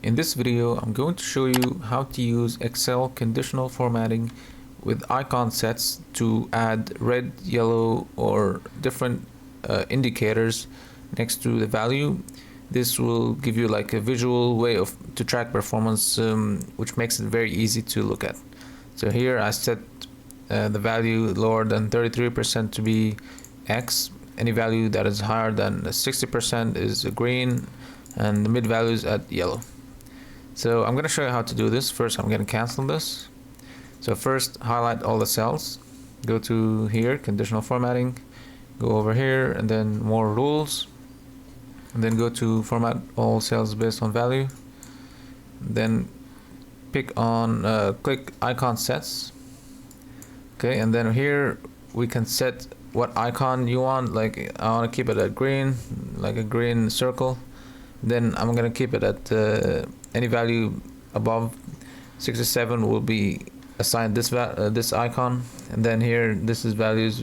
In this video, I'm going to show you how to use Excel conditional formatting with icon sets to add red, yellow, or different indicators next to the value. This will give you like a visual way to track performance, which makes it very easy to look at. So here I set the value lower than 33% to be X. Any value that is higher than 60% is green, and the mid value is at yellow. So I'm going to show you how to do this. First, I'm going to cancel this. So first, highlight all the cells. Go to here, conditional formatting. Go over here, and then more rules. And then go to format all cells based on value. Then pick on click icon sets. Okay, and then here we can set what icon you want. Like I want to keep it at green, like a green circle. Then I'm gonna keep it at any value above 67 will be assigned this icon, and then here this is values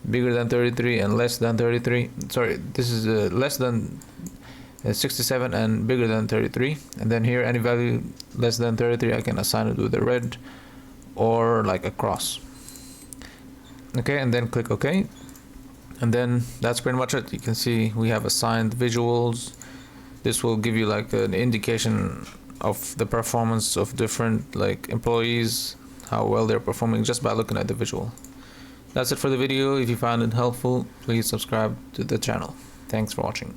bigger than 33 and less than 33. Sorry, this is less than 67 and bigger than 33, and then here any value less than 33 I can assign it with a red or like a cross. Okay, and then click OK, and then that's pretty much it. You can see we have assigned visuals. This will give you like an indication of the performance of different like employees, how well they're performing just by looking at the visual. That's it for the video. If you found it helpful, please subscribe to the channel. Thanks for watching.